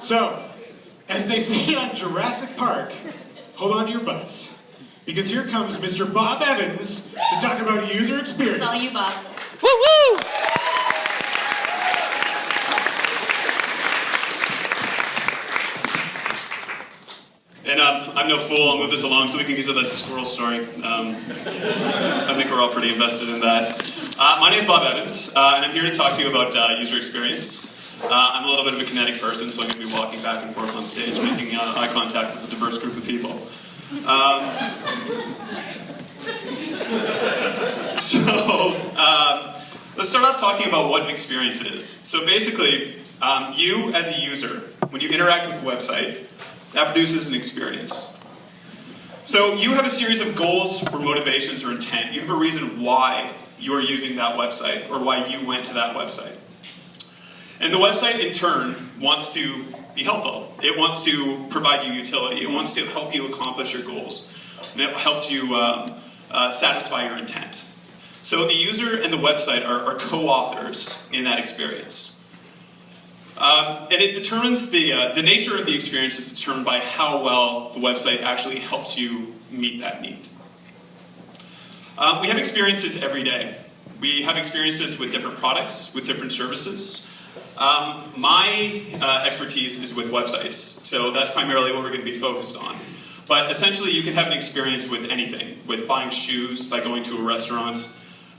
So, as they say on Jurassic Park, hold on to your butts. Because here comes Mr. Bob Evans to talk about user experience. It's all you, Bob. Woo woo! And I'm no fool, I'll move this along so we can get to that squirrel story. I think we're all pretty invested in that. My name is Bob Evans, and I'm here to talk to you about user experience. I'm a little bit of a kinetic person, so I'm going to be walking back and forth on stage, making eye contact with a diverse group of people. Let's start off talking about what an experience is. So basically, you as a user, when you interact with a website, that produces an experience. So you have a series of goals or motivations or intent. You have a reason why you are using that website or why you went to that website. And the website, in turn, wants to be helpful. It wants to provide you utility. It wants to help you accomplish your goals. And it helps you satisfy your intent. So the user and the website are co-authors in that experience. And it determines the nature of the experience is determined by how well the website actually helps you meet that need. We have experiences every day. We have experiences with different products, with different services. My expertise is with websites, so that's primarily what we're going to be focused on. But essentially, you can have an experience with anything, with buying shoes by going to a restaurant.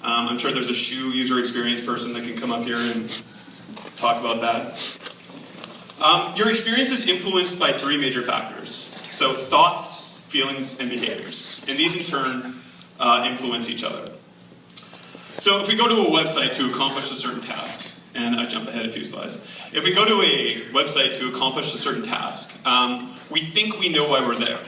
I'm sure there's a shoe user experience person that can come up here and talk about that. Your experience is influenced by three major factors. So thoughts, feelings, and behaviors. And these in turn influence each other. So if we go to a website to accomplish a certain task, and I jump ahead a few slides. If we go to a website to accomplish a certain task, we think we know why we're there.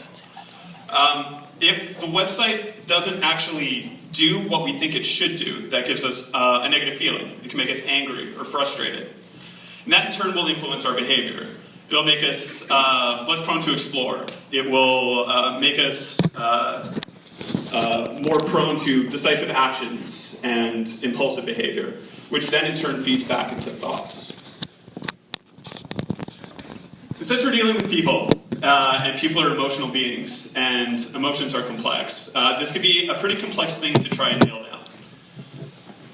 If the website doesn't actually do what we think it should do, that gives us a negative feeling. It can make us angry or frustrated. And that in turn will influence our behavior. It'll make us less prone to explore. It will make us more prone to decisive actions and impulsive behavior, which then in turn feeds back into thoughts. And since we're dealing with people, and people are emotional beings, and emotions are complex, this could be a pretty complex thing to try and nail down.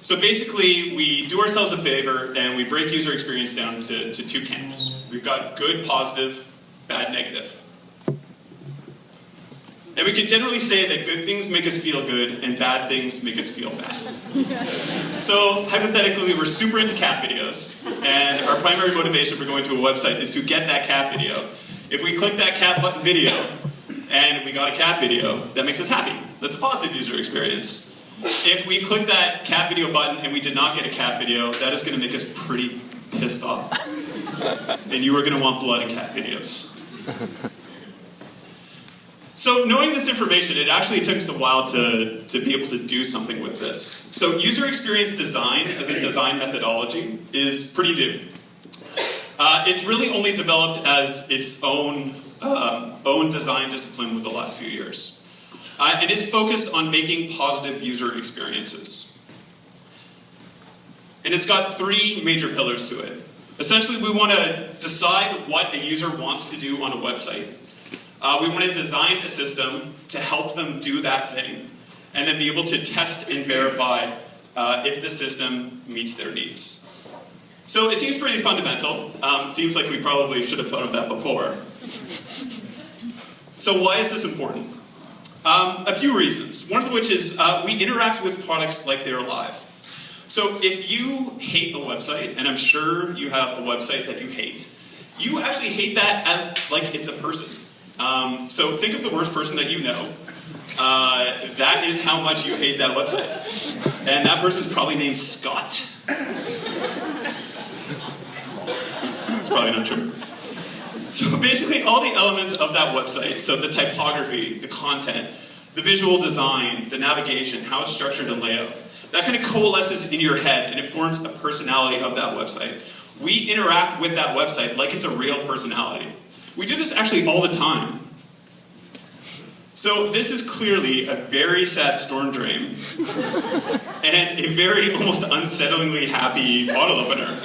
So basically, we do ourselves a favor, and we break user experience down to two camps. We've got good, positive, bad, negative. And we can generally say that good things make us feel good, and bad things make us feel bad. So, hypothetically, we're super into cat videos, and our primary motivation for going to a website is to get that cat video. If we click that cat button video, and we got a cat video, that makes us happy. That's a positive user experience. If we click that cat video button and we did not get a cat video, that is going to make us pretty pissed off. And you are going to want blood in cat videos. So knowing this information, it actually took us a while to be able to do something with this. So user experience design as a design methodology is pretty new. It's really only developed as its own design discipline with the last few years. And it's focused on making positive user experiences. And it's got three major pillars to it. Essentially, we want to decide what a user wants to do on a website. We want to design a system to help them do that thing, and then be able to test and verify if the system meets their needs. So it seems pretty fundamental. Seems like we probably should have thought of that before. So why is this important? A few reasons. One of which is we interact with products like they're alive. So if you hate a website, and I'm sure you have a website that you hate, you actually hate that as like it's a person. So think of the worst person that you know. That is how much you hate that website. And that person's probably named Scott. It's probably not true. So basically all the elements of that website, so the typography, the content, the visual design, the navigation, how it's structured and layout, that kind of coalesces in your head and it forms a personality of that website. We interact with that website like it's a real personality. We do this actually all the time. So this is clearly a very sad storm drain and a very almost unsettlingly happy bottle opener.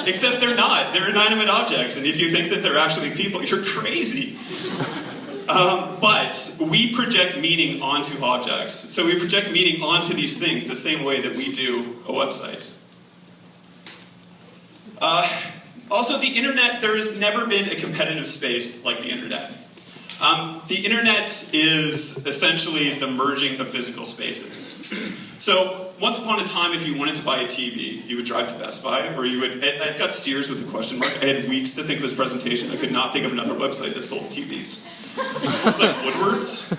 Except they're not. They're inanimate objects, and if you think that they're actually people, you're crazy. But we project meaning onto objects. So we project meaning onto these things the same way that we do a website. Also, the internet, there has never been a competitive space like the internet. The internet is essentially the merging of physical spaces. So once upon a time, if you wanted to buy a TV, you would drive to Best Buy, or you would, I've got Sears with a question mark. I had weeks to think of this presentation. I could not think of another website that sold TVs. It's like Woodward's.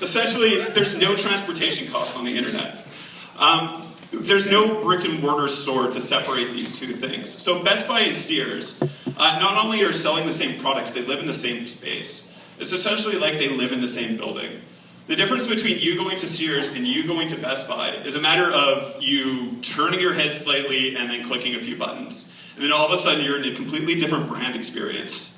Essentially, there's no transportation costs on the internet. There's no brick and mortar store to separate these two things. So Best Buy and Sears not only are selling the same products, they live in the same space. It's essentially like they live in the same building. The difference between you going to Sears and you going to Best Buy is a matter of you turning your head slightly and then clicking a few buttons. And then all of a sudden you're in a completely different brand experience.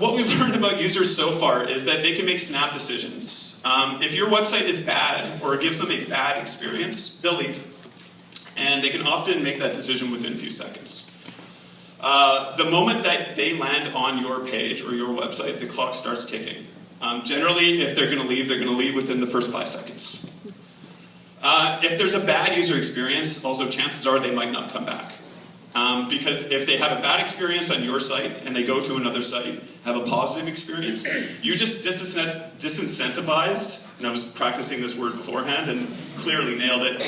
What we've learned about users so far is that they can make snap decisions. If your website is bad or it gives them a bad experience, they'll leave. And they can often make that decision within a few seconds. The moment that they land on your page or your website, the clock starts ticking. Generally, if they're going to leave within the first 5 seconds. If there's a bad user experience, also chances are they might not come back. Because if they have a bad experience on your site and they go to another site, have a positive experience, you just disincentivized, and I was practicing this word beforehand and clearly nailed it,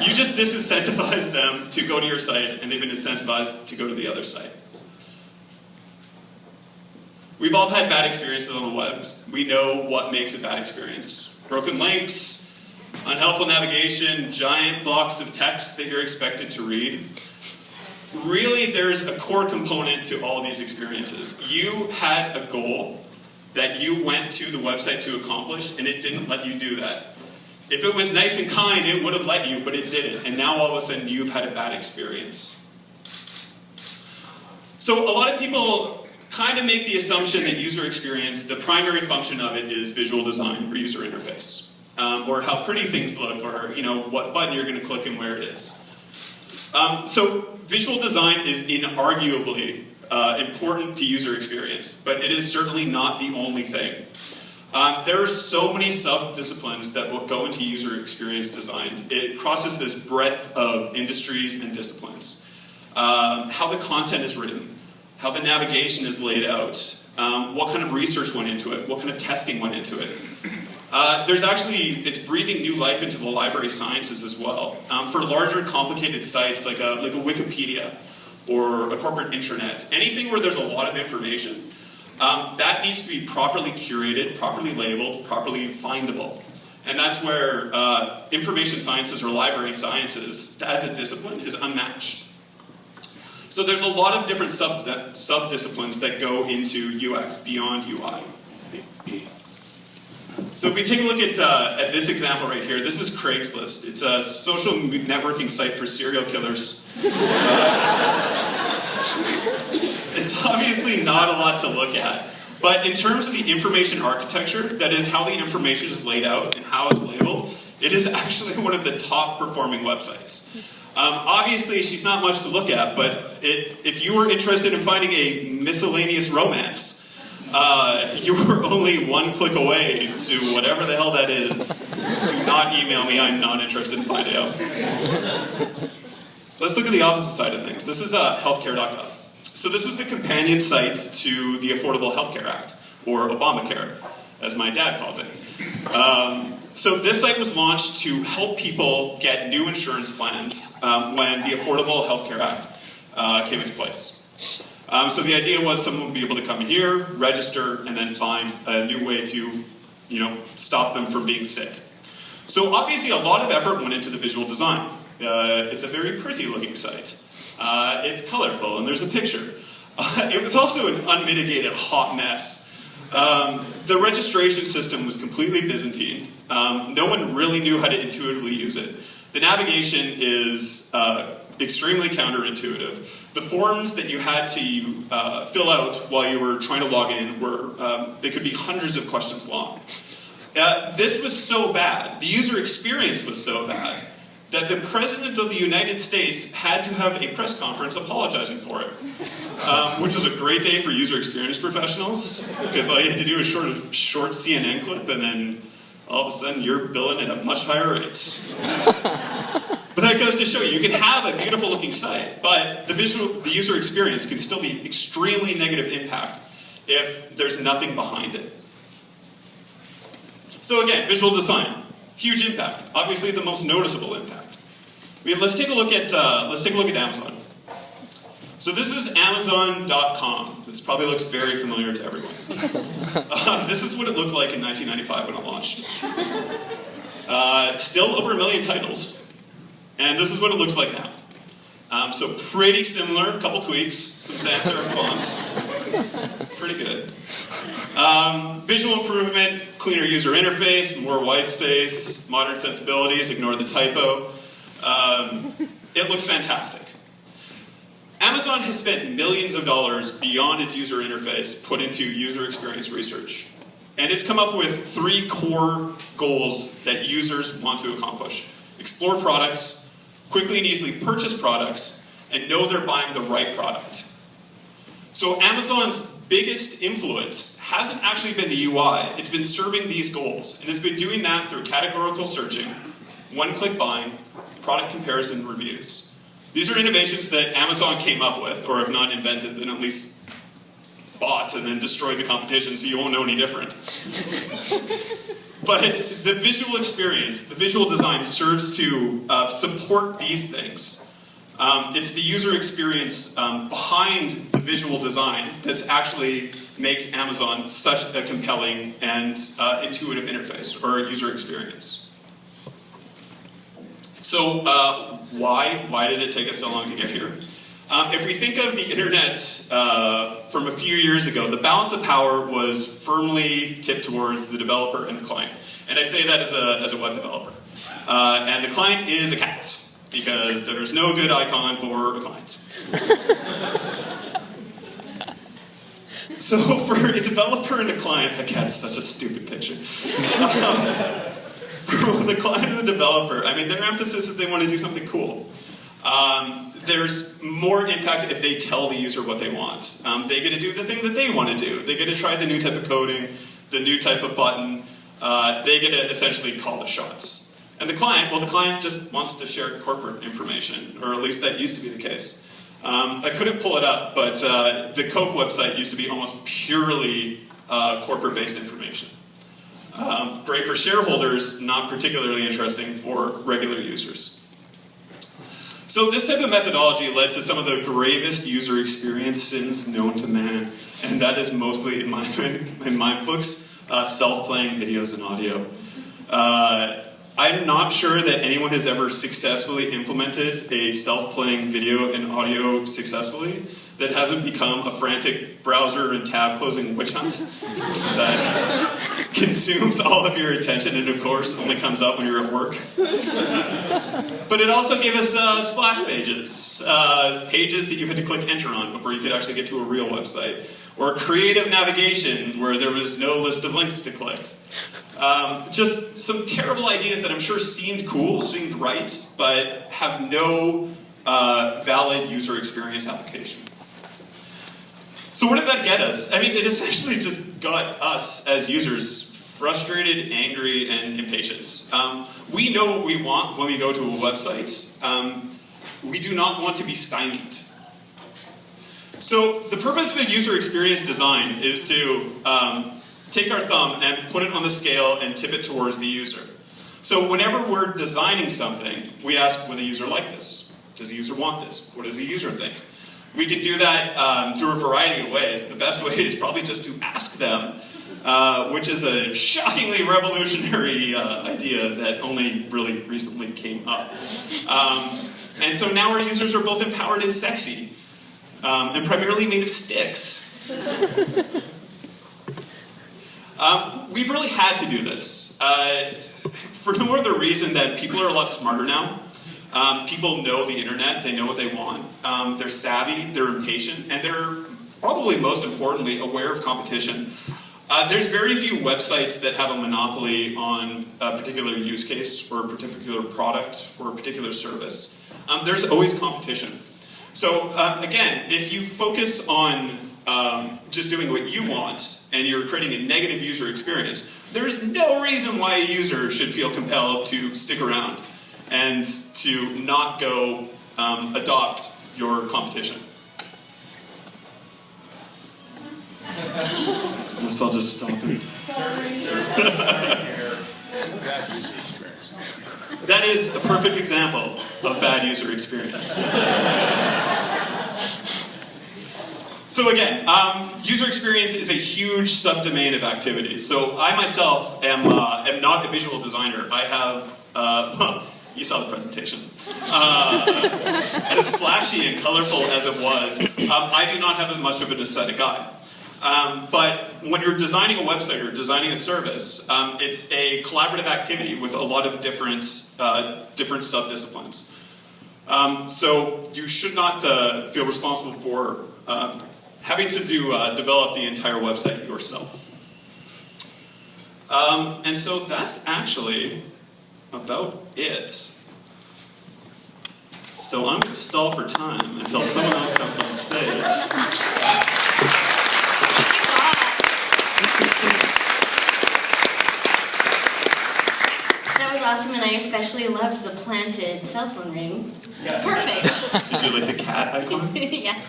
you just disincentivized them to go to your site and they've been incentivized to go to the other site. We've all had bad experiences on the web. We know what makes a bad experience. Broken links, unhelpful navigation, giant blocks of text that you're expected to read. Really, there's a core component to all of these experiences. You had a goal that you went to the website to accomplish, and it didn't let you do that. If it was nice and kind, it would have let you, but it didn't. And now all of a sudden, you've had a bad experience. So a lot of people kind of make the assumption that user experience, the primary function of it is visual design or user interface. Or how pretty things look, or what button you're going to click and where it is. So visual design is inarguably important to user experience, but it is certainly not the only thing. There are so many sub-disciplines that will go into user experience design. It crosses this breadth of industries and disciplines. How the content is written, how the navigation is laid out, what kind of research went into it, what kind of testing went into it. It's breathing new life into the library sciences as well. For larger, complicated sites like a Wikipedia or a corporate intranet, anything where there's a lot of information, that needs to be properly curated, properly labeled, properly findable. And that's where information sciences or library sciences, as a discipline, is unmatched. So there's a lot of different sub-disciplines that go into UX beyond UI. So if we take a look at this example right here, this is Craigslist. It's a social networking site for serial killers. It's obviously not a lot to look at. But in terms of the information architecture, that is how the information is laid out and how it's labeled, it is actually one of the top performing websites. Obviously, she's not much to look at, but if you were interested in finding a miscellaneous romance, you were only one click away to whatever the hell that is. Do not email me, I'm not interested in finding out. Let's look at the opposite side of things. This is healthcare.gov. So this was the companion site to the Affordable Health Care Act, or Obamacare, as my dad calls it. So this site was launched to help people get new insurance plans when the Affordable Health Care Act came into place. So the idea was someone would be able to come here, register, and then find a new way to, stop them from being sick. So obviously a lot of effort went into the visual design. It's a very pretty looking site. It's colorful, and there's a picture. It was also an unmitigated hot mess. The registration system was completely Byzantine. No one really knew how to intuitively use it. The navigation is extremely counterintuitive. The forms that you had to fill out while you were trying to log in they could be hundreds of questions long. This was so bad, the user experience was so bad, that the President of the United States had to have a press conference apologizing for it. Which was a great day for user experience professionals, because all you had to do was short CNN clip, and then all of a sudden you're billing at a much higher rate. But that goes to show you can have a beautiful looking site, but the user experience can still be extremely negative impact if there's nothing behind it. So again, visual design, huge impact. Obviously the most noticeable impact. I mean, let's take a look at Amazon. So this is Amazon.com. This probably looks very familiar to everyone. This is what it looked like in 1995 when it launched. Still over 1 million titles. And this is what it looks like now. So pretty similar, a couple tweaks, some sans serif fonts. Pretty good. Visual improvement, cleaner user interface, more white space, modern sensibilities, ignore the typo. It looks fantastic. Amazon has spent millions of dollars beyond its user interface put into user experience research. And it's come up with 3 core goals that users want to accomplish. Explore products, quickly and easily purchase products, and know they're buying the right product. So Amazon's biggest influence hasn't actually been the UI, it's been serving these goals. And it's been doing that through categorical searching, one-click buying, product comparison reviews. These are innovations that Amazon came up with, or if not invented, then at least bought and then destroyed the competition so you won't know any different. But the visual experience, the visual design serves to support these things. It's the user experience behind the visual design that actually makes Amazon such a compelling and intuitive interface or user experience. So why did it take us so long to get here? If we think of the internet from a few years ago, the balance of power was firmly tipped towards the developer and the client. And I say that as a web developer. And the client is a cat, because there's no good icon for a client. So for a developer and a client, that cat is such a stupid picture. For the client and the developer, I mean, their emphasis is they want to do something cool. There's more impact if they tell the user what they want. They get to do the thing that they want to do. They get to try the new type of coding, the new type of button. They get to essentially call the shots. And the client, well, the client just wants to share corporate information, or at least that used to be the case. I couldn't pull it up, but the Coke website used to be almost purely corporate-based information. Great for shareholders, not particularly interesting for regular users. So this type of methodology led to some of the gravest user experience sins known to man, and that is mostly, in my books, self-playing videos and audio. I'm not sure that anyone has ever successfully implemented a self-playing video and audio successfully that hasn't become a frantic browser and tab closing witch hunt that consumes all of your attention and of course only comes up when you're at work. But it also gave us splash pages, pages that you had to click enter on before you could actually get to a real website, or creative navigation where there was no list of links to click. Just some terrible ideas that I'm sure seemed cool, seemed right, but have no valid user experience application. So what did that get us? I mean, it essentially just got us as users frustrated, angry, and impatient. We know what we want when we go to a website. We do not want to be stymied. So the purpose of a user experience design is to take our thumb and put it on the scale and tip it towards the user. So whenever we're designing something, we ask, would the user like this? Does the user want this? What does the user think? We can do that through a variety of ways. The best way is probably just to ask them, which is a shockingly revolutionary idea that only really recently came up. And so now our users are both empowered and sexy, and primarily made of sticks. We've really had to do this. For no other reason that people are a lot smarter now. People know the internet, they know what they want. They're savvy, they're impatient, and they're probably most importantly aware of competition. There's very few websites that have a monopoly on a particular use case or a particular product or a particular service. There's always competition. So again, if you focus on just doing what you want and you're creating a negative user experience, there's no reason why a user should feel compelled to stick around and to not go adopt your competition. Guess I'll just stop it. That is a perfect example of bad user experience. So again, user experience is a huge subdomain of activities. So I myself am not a visual designer. I have, well, you saw the presentation. As flashy and colorful as it was, I do not have much of an aesthetic eye. But when you're designing a website or designing a service, it's a collaborative activity with a lot of different sub-disciplines. So you should not feel responsible for having to develop the entire website yourself. And so that's actually about it. So I'm going to stall for time until someone else comes on stage. Awesome, and I especially loved the planted cell phone ring. It's perfect. Did you like the cat icon? Yeah.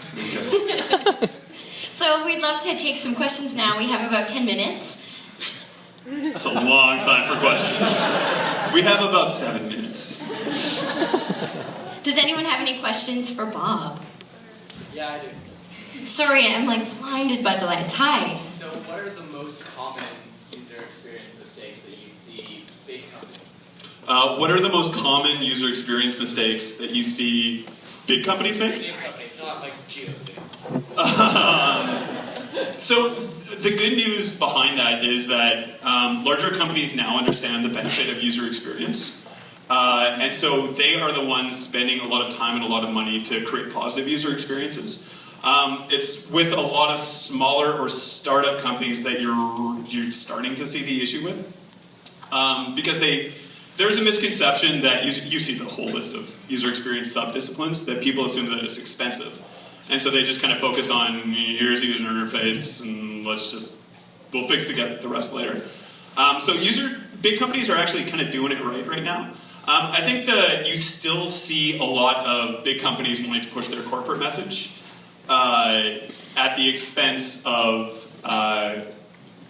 So we'd love to take some questions now. We have about 10 minutes. That's a long time for questions. We have about 7 minutes. Does anyone have any questions for Bob? Yeah, I do. Sorry, I'm like blinded by the lights. Hi. So what are the most common user experience mistakes that you see big companies? What are the most common user experience mistakes that you see big companies make? Big companies, not like GeoCities. So the good news behind that is that larger companies now understand the benefit of user experience. And so they are the ones spending a lot of time and a lot of money to create positive user experiences. It's with a lot of smaller or startup companies that you're starting to see the issue with. Because there's a misconception that you see the whole list of user experience sub-disciplines that people assume that it's expensive. And so they just kind of focus on, here's the user interface, and we'll fix the rest later. So big companies are actually kind of doing it right now. I think that you still see a lot of big companies wanting to push their corporate message at the expense of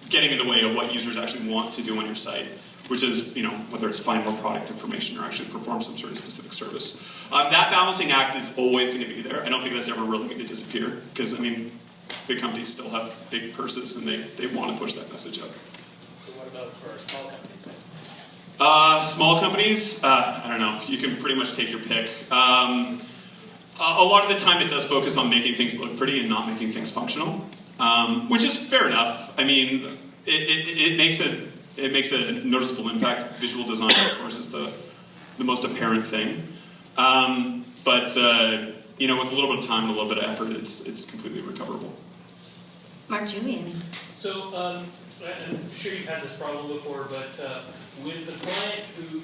getting in the way of what users actually want to do on your site, which is, whether it's find more product information or actually perform some sort of specific service. That balancing act is always going to be there. I don't think that's ever really going to disappear, because, big companies still have big purses and they want to push that message out. So what about for small companies then? Small companies, I don't know, you can pretty much take your pick. A lot of the time it does focus on making things look pretty and not making things functional, which is fair enough. It makes a noticeable impact. Visual design, of course, is the most apparent thing. But with a little bit of time and a little bit of effort, it's completely recoverable. Mark Julian. So I'm sure you've had this problem before, but with the client who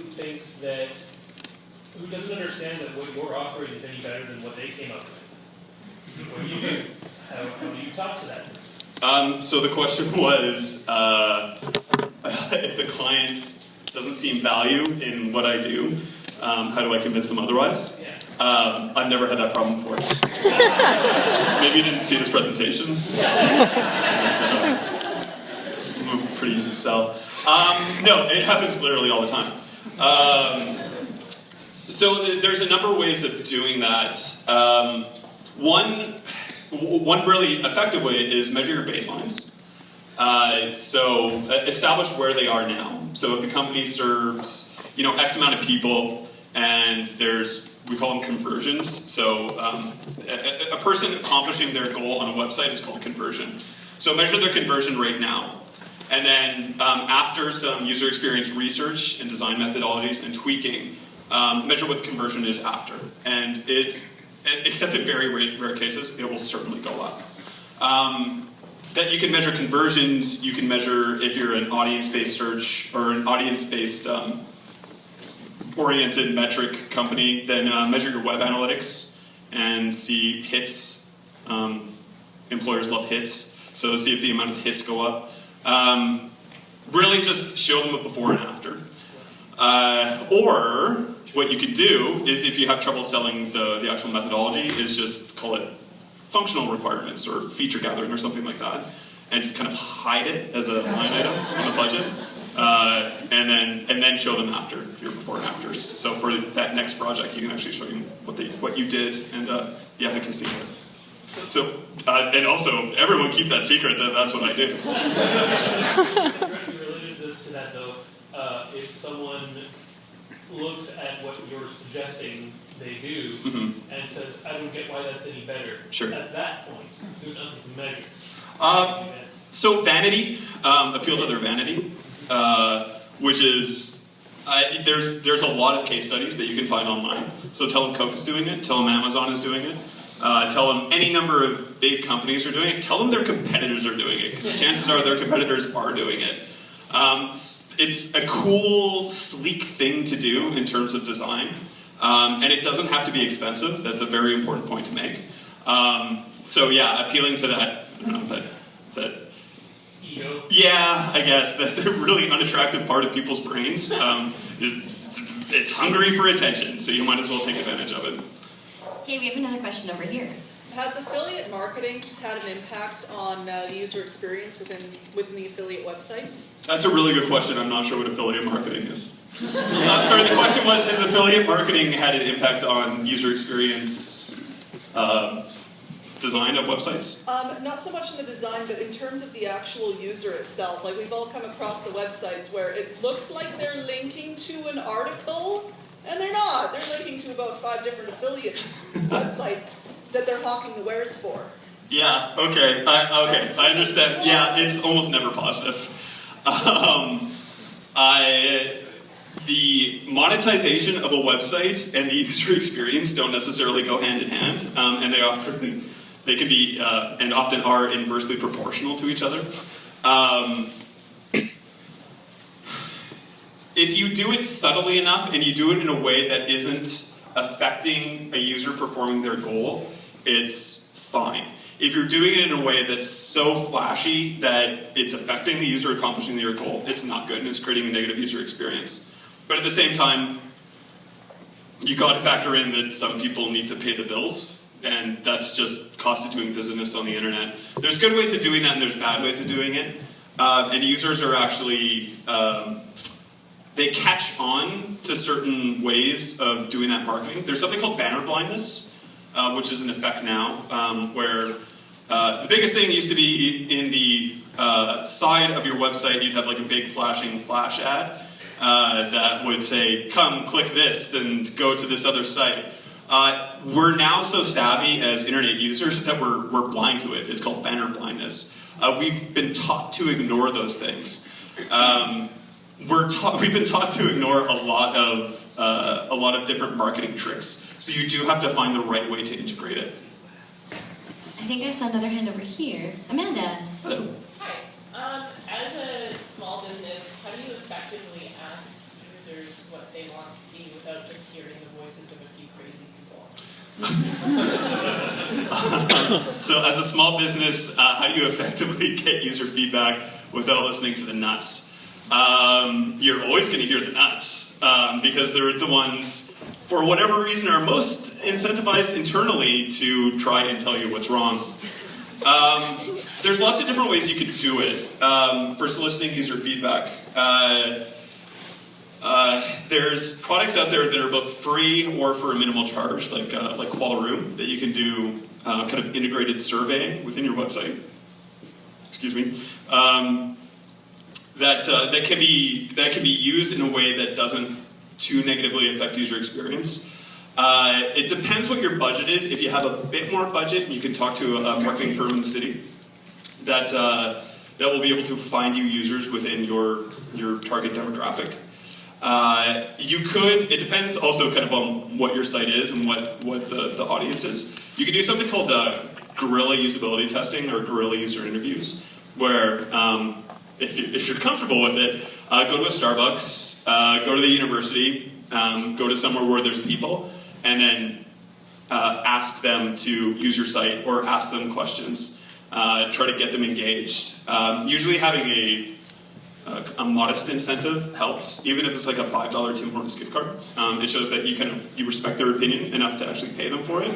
doesn't understand that what you're offering is any better than what they came up with, what do you do? How do you talk to that? So the question was, if the client doesn't see value in what I do, how do I convince them otherwise? Yeah. I've never had that problem before. Maybe you didn't see this presentation. I'm a pretty easy sell. No, it happens literally all the time. So there's a number of ways of doing that. One really effective way is measure your baselines. So establish where they are now. So if the company serves, X amount of people, and we call them conversions. So a person accomplishing their goal on a website is called a conversion. So measure their conversion rate now. And then after some user experience research and design methodologies and tweaking, measure what the conversion is after. And except in very rare cases, it will certainly go up. that you can measure conversions, you can measure if you're an audience-based search or an audience-based oriented metric company, then measure your web analytics and see hits. Employers love hits, so see if the amount of hits go up. Really just show them a before and after. Or what you could do is, if you have trouble selling the actual methodology, is just call it functional requirements or feature gathering or something like that, and just kind of hide it as a line item on the budget, and then show them after your before and afters. So for that next project, you can actually show them what you did and the efficacy of it. So and also everyone keep that secret. That's what I do. Directly related to that though, if someone looks at what you're suggesting they do and says, I don't get why that's any better. Sure. At that point, there's nothing to measure. So vanity, appeal to their vanity, which is, there's a lot of case studies that you can find online. So tell them Coke's doing it, tell them Amazon is doing it, tell them any number of big companies are doing it, tell them their competitors are doing it, because chances are their competitors are doing it. It's a cool, sleek thing to do in terms of design, and it doesn't have to be expensive. That's a very important point to make. So yeah, appealing to that, I don't know, that Ego. yeah, I guess, that the really unattractive part of people's brains. It's hungry for attention, so you might as well take advantage of it. Okay, we have another question over here. Has affiliate marketing had an impact on the user experience within the affiliate websites? That's a really good question. I'm not sure what affiliate marketing is. Sorry, the question was, has affiliate marketing had an impact on user experience design of websites? Not so much in the design, but in terms of the actual user itself. Like, we've all come across the websites where it looks like they're linking to an article, and they're not. They're linking to about 5 different affiliate websites that they're hawking the wares for. Yeah, okay, I understand. Yeah, it's almost never positive. The monetization of a website and the user experience don't necessarily go hand in hand, and they can be, and often are, inversely proportional to each other. If you do it subtly enough and you do it in a way that isn't affecting a user performing their goal, it's fine. If you're doing it in a way that's so flashy that it's affecting the user accomplishing their goal, it's not good and it's creating a negative user experience. But at the same time, you got to factor in that some people need to pay the bills, and that's just cost of doing business on the internet. There's good ways of doing that and there's bad ways of doing it. And users are actually, they catch on to certain ways of doing that marketing. There's something called banner blindness, which is in effect now, where the biggest thing used to be in the side of your website, you'd have like a big flashing flash ad that would say, come click this and go to this other site. We're now so savvy as internet users that we're blind to it. It's called banner blindness. We've been taught to ignore those things. We've been taught to ignore a lot of different marketing tricks. So you do have to find the right way to integrate it. I think I saw another hand over here. Amanda. Hello. Hi. As a small business, how do you effectively ask users what they want to see without just hearing the voices of a few crazy people? So as a small business, how do you effectively get user feedback without listening to the nuts? You're always going to hear the nuts, because they're the ones, for whatever reason, are most incentivized internally to try and tell you what's wrong. There's lots of different ways you could do it for soliciting user feedback. There's products out there that are both free or for a minimal charge, like Qualaroom, that you can do kind of integrated surveying within your website. Excuse me. That can be used in a way that doesn't too negatively affect user experience. It depends what your budget is. If you have a bit more budget, you can talk to a marketing firm in the city that will be able to find you users within your target demographic. It depends also kind of on what your site is and what the audience is. You could do something called guerrilla usability testing or guerrilla user interviews, where if you're comfortable with it, go to a Starbucks, go to the university, go to somewhere where there's people, and then ask them to use your site or ask them questions. Try to get them engaged. Usually having a modest incentive helps, even if it's like a $5 Tim Hortons gift card. It shows that you respect their opinion enough to actually pay them for it,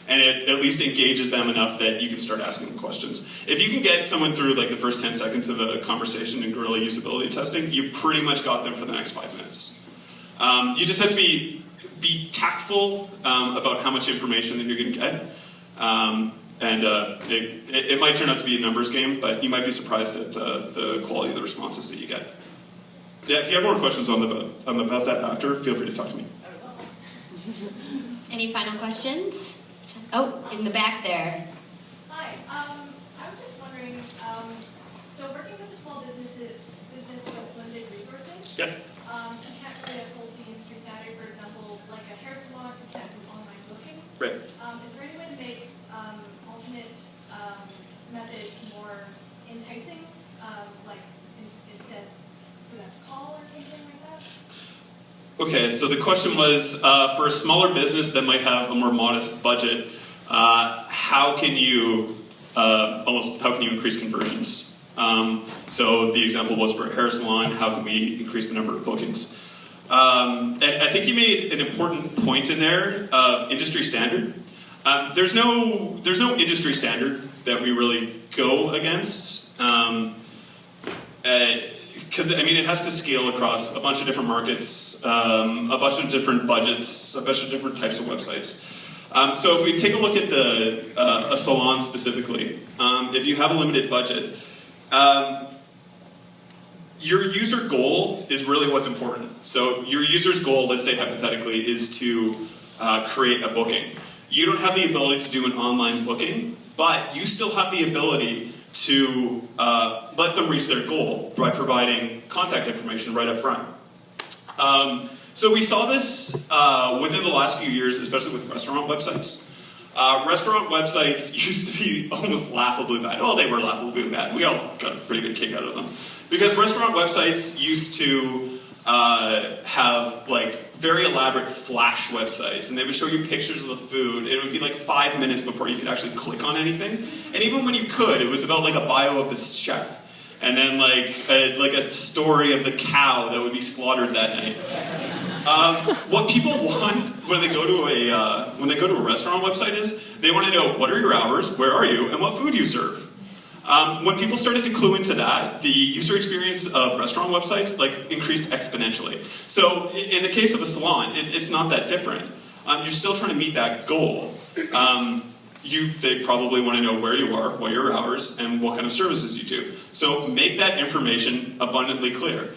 and it at least engages them enough that you can start asking them questions. If you can get someone through like the first 10 seconds of a conversation in guerrilla usability testing, you pretty much got them for the next 5 minutes. You just have to be tactful about how much information that you're going to get. It might turn out to be a numbers game, but you might be surprised at the quality of the responses that you get. Yeah, if you have more questions about that after, feel free to talk to me. Any final questions? Oh, in the back there. Hi, I was just wondering, so working with a small business with limited resources, Yep. you can't really uphold the industry standard. For example, like a hair salon, you can't do online booking. Right. Is there any way to make alternate methods more enticing, like instead for them to call or something like that? Okay, so the question was, for a smaller business that might have a more modest budget, how can you increase conversions? So the example was for a hair salon, how can we increase the number of bookings? And I think you made an important point in there of industry standard. There's no industry standard that we really go against. Because it has to scale across a bunch of different markets, a bunch of different budgets, a bunch of different types of websites. So if we take a look at a salon specifically, if you have a limited budget, your user goal is really what's important. So your user's goal, let's say hypothetically, is to create a booking. You don't have the ability to do an online booking, but you still have the ability to let them reach their goal by providing contact information right up front. So we saw this within the last few years, especially with restaurant websites. Restaurant websites used to be almost laughably bad. Oh, they were laughably bad. We all got a pretty good kick out of them. Because restaurant websites used to have like very elaborate flash websites, and they would show you pictures of the food, and it would be like 5 minutes before you could actually click on anything. And even when you could, it was about like a bio of the chef, and then like a story of the cow that would be slaughtered that night. What people want when they go to a restaurant website is they want to know what are your hours, where are you, and what food you serve. When people started to clue into that, the user experience of restaurant websites increased exponentially. So in the case of a salon, it's not that different. You're still trying to meet that goal. They probably want to know where you are, what your hours, and what kind of services you do. So make that information abundantly clear.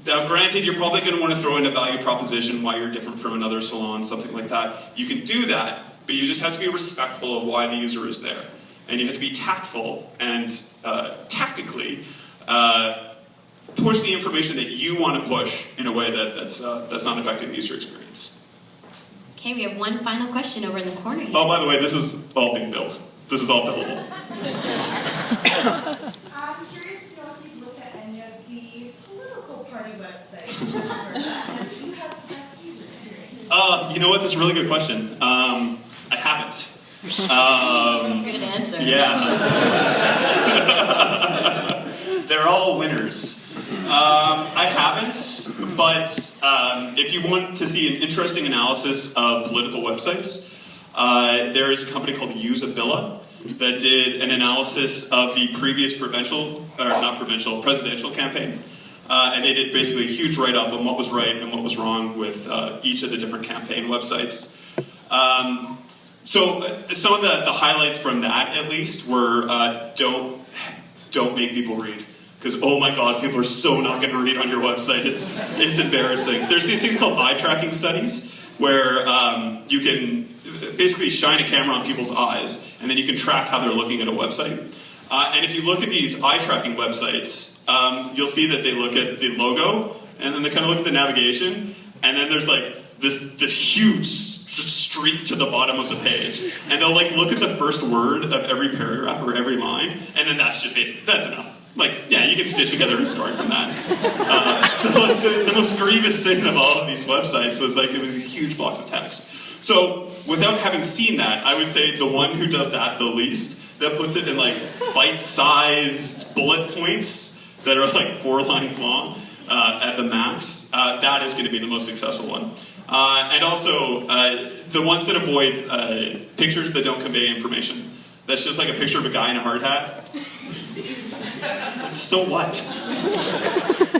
Now, granted, you're probably going to want to throw in a value proposition, why you're different from another salon, something like that. You can do that, but you just have to be respectful of why the user is there. And you have to be tactful and tactically push the information that you want to push in a way that's not affecting the user experience. Okay, we have one final question over in the corner here. Oh, by the way, this is all being built. This is all buildable. I'm curious to know if you've looked at any of the political party websites and who has the best user experience? You know what? That's a really good question. I haven't. Good answer. Yeah. They're all winners. I haven't, but if you want to see an interesting analysis of political websites, there is a company called Usabilla that did an analysis of the previous presidential campaign. And they did basically a huge write-up on what was right and what was wrong with each of the different campaign websites. So some of the highlights from that, at least, were don't make people read. Because, oh my god, people are so not going to read on your website. It's embarrassing. There's these things called eye tracking studies, where you can basically shine a camera on people's eyes, and then you can track how they're looking at a website. And if you look at these eye tracking websites, you'll see that they look at the logo, and then they kind of look at the navigation, and then there's like this huge streak to the bottom of the page, and they'll like look at the first word of every paragraph or every line, and then that's just basically, that's enough. Like, yeah, you can stitch together a story from that. So like, the most grievous sin of all of these websites was like, it was these huge blocks of text. So without having seen that, I would say the one who does that the least, that puts it in like bite-sized bullet points that are like 4 lines long at the max, that is going to be the most successful one. And also, the ones that avoid pictures that don't convey information. That's just like a picture of a guy in a hard hat. So what?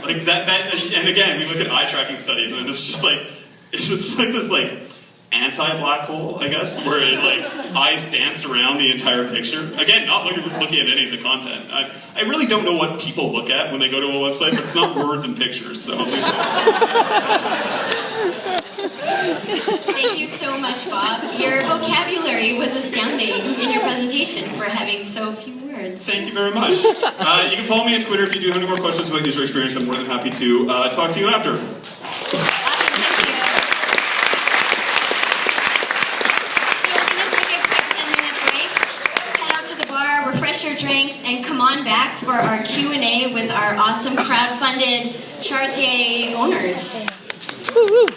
Like that, and again, we look at eye tracking studies, and it's just like this like anti-black hole, I guess, where it like eyes dance around the entire picture. Again, not looking at any of the content. I really don't know what people look at when they go to a website, but it's not words and pictures, so. Thank you so much, Bob. Your vocabulary was astounding in your presentation for having so few words. Thank you very much. You can follow me on Twitter if you do have any more questions about user experience. I'm more than happy to talk to you after. Awesome, thank you. So we're going to take a quick 10-minute break, head out to the bar, refresh your drinks, and come on back for our Q&A with our awesome crowd-funded Chartier owners. Woo-hoo.